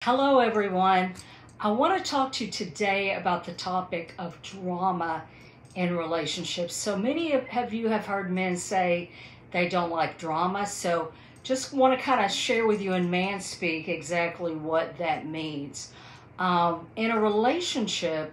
Hello, everyone. I want to talk to you today about the topic of drama in relationships. So many of you have heard men say they don't like drama. So just want to kind of share with you in man speak exactly what that means. In a relationship,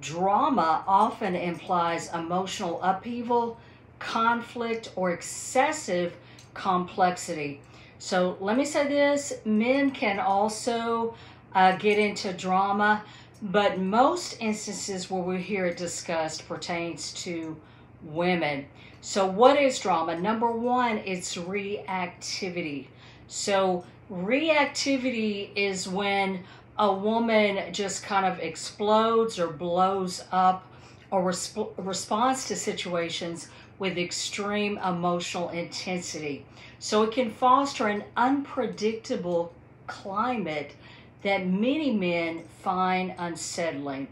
drama often implies emotional upheaval, conflict, or excessive complexity. So let me say this, men can also get into drama, but most instances where we hear it discussed pertains to women. So what is drama? Number one, it's reactivity. So reactivity is when a woman just kind of explodes or blows up or responds to situations with extreme emotional intensity. So it can foster an unpredictable climate that many men find unsettling.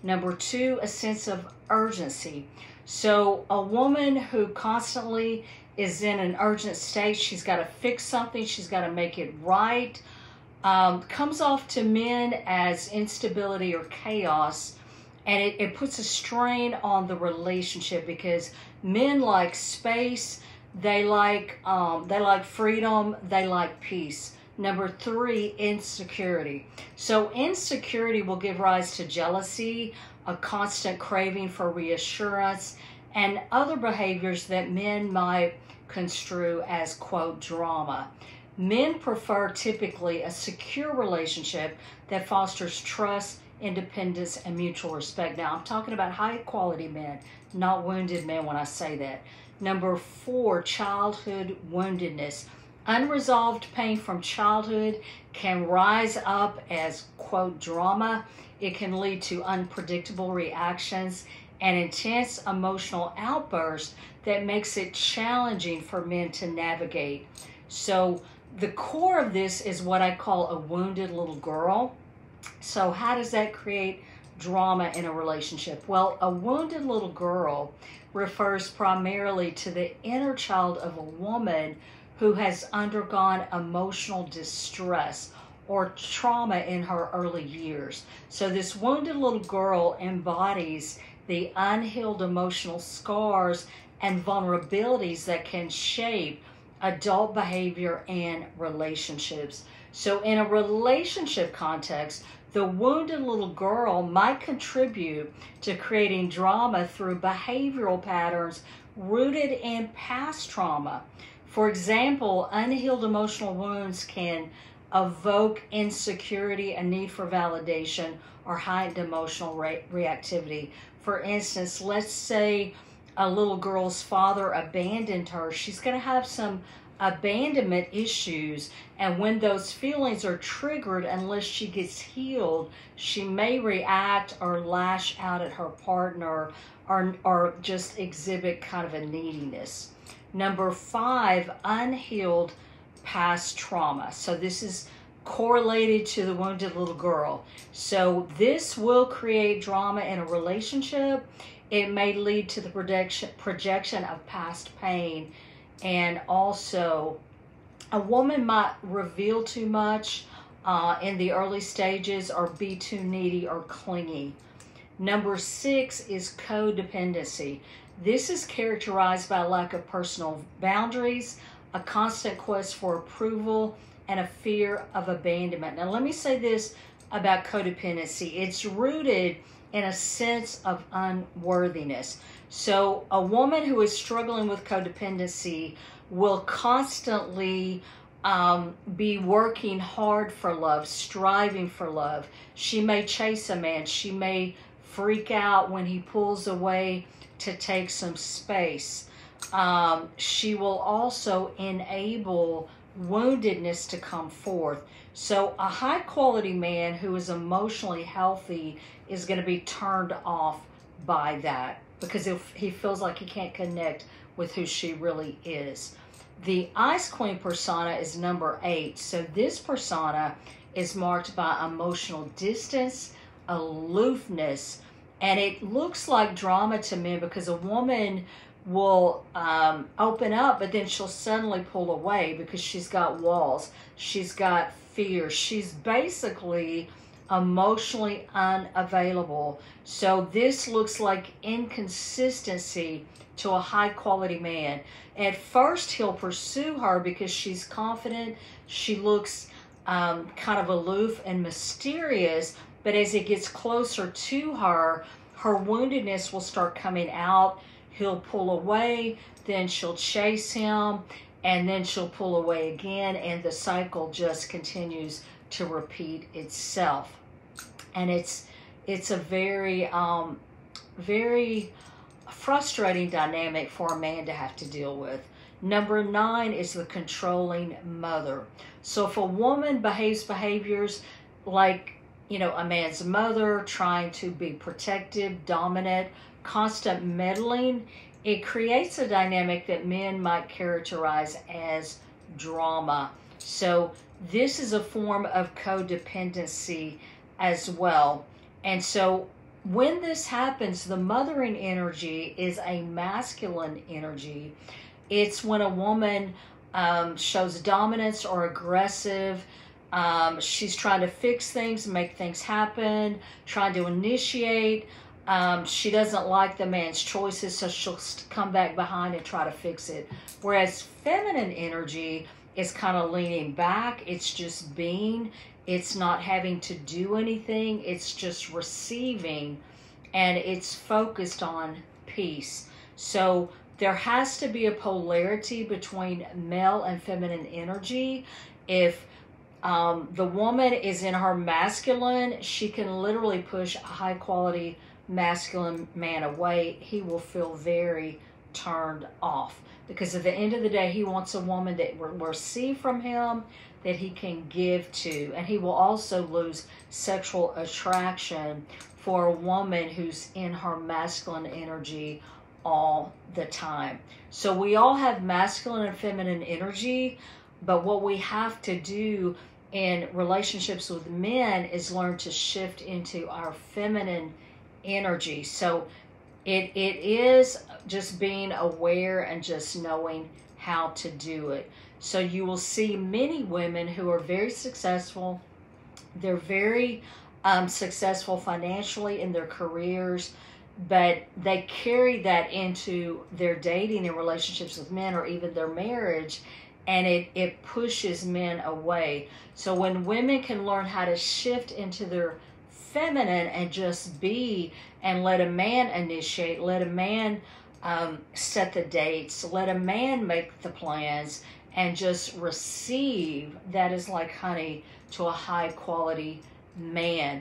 Number two, a sense of urgency. So a woman who constantly is in an urgent state, she's got to fix something, she's got to make it right, comes off to men as instability or chaos, and it puts a strain on the relationship because men like space, they like freedom, they like peace. Number three, insecurity. So insecurity will give rise to jealousy, a constant craving for reassurance, and other behaviors that men might construe as, quote, drama. Men prefer typically a secure relationship that fosters trust, independence, and mutual respect. Now, I'm talking about high quality men, not wounded men when I say that. Number four, childhood woundedness. Unresolved pain from childhood can rise up as, quote, drama. It can lead to unpredictable reactions and intense emotional outbursts that makes it challenging for men to navigate. So the core of this is what I call a wounded little girl. So how does that create drama in a relationship? Well, a wounded little girl refers primarily to the inner child of a woman who has undergone emotional distress or trauma in her early years. So this wounded little girl embodies the unhealed emotional scars and vulnerabilities that can shape adult behavior and relationships. So in a relationship context, the wounded little girl might contribute to creating drama through behavioral patterns rooted in past trauma. For example, unhealed emotional wounds can evoke insecurity, a need for validation, or heightened emotional reactivity. For instance, let's say a little girl's father abandoned her. She's going to have some abandonment issues, and when those feelings are triggered, unless she gets healed, she may react or lash out at her partner or just exhibit kind of a neediness. Number five, unhealed past trauma. So this is correlated to the wounded little girl. So this will create drama in a relationship. It may lead to the projection of past pain. And also, a woman might reveal too much in the early stages or be too needy or clingy. Number six is codependency. This is characterized by a lack of personal boundaries, a constant quest for approval, and a fear of abandonment. Now, let me say this about codependency. It's rooted in a sense of unworthiness. So a woman who is struggling with codependency will constantly be working hard for love, striving for love. She may chase a man. She may freak out when he pulls away to take some space. She will also enable woundedness to come forth. So a high quality man who is emotionally healthy is going to be turned off by that because he feels like he can't connect with who she really is. The Ice Queen persona is number 8. So this persona is marked by emotional distance, aloofness, and it looks like drama to men because a woman will open up, but then she'll suddenly pull away because she's got walls. She's got fears. She's basically emotionally unavailable. So this looks like inconsistency to a high quality man. At first, he'll pursue her because she's confident. She looks kind of aloof and mysterious, but as it gets closer to her, her woundedness will start coming out. He'll pull away, then she'll chase him, and then she'll pull away again, and the cycle just continues to repeat itself. And it's a very very frustrating dynamic for a man to have to deal with. Number 9 is the controlling mother. So if a woman behaviors like, a man's mother, trying to be protective, dominant, constant meddling, it creates a dynamic that men might characterize as drama. So this is a form of codependency as well. And so when this happens, the mothering energy is a masculine energy. It's when a woman shows dominance or aggressive. She's trying to fix things, make things happen, trying to initiate. She doesn't like the man's choices, so she'll come back behind and try to fix it. Whereas feminine energy is kind of leaning back. It's just being. It's not having to do anything. It's just receiving, and it's focused on peace. So there has to be a polarity between male and feminine energy. If the woman is in her masculine, she can literally push a high quality masculine man away. He will feel very turned off, because at the end of the day, he wants a woman that will receive from him, that he can give to. And he will also lose sexual attraction for a woman who's in her masculine energy all the time. So we all have masculine and feminine energy, but what we have to do in relationships with men is learn to shift into our feminine energy. So it is just being aware and just knowing how to do it. So you will see many women who are very successful. They're very successful financially in their careers, but they carry that into their dating and relationships with men, or even their marriage, and it pushes men away. So when women can learn how to shift into their feminine and just be, and let a man initiate, let a man set the dates, let a man make the plans, and just receive, that is like honey to a high quality man.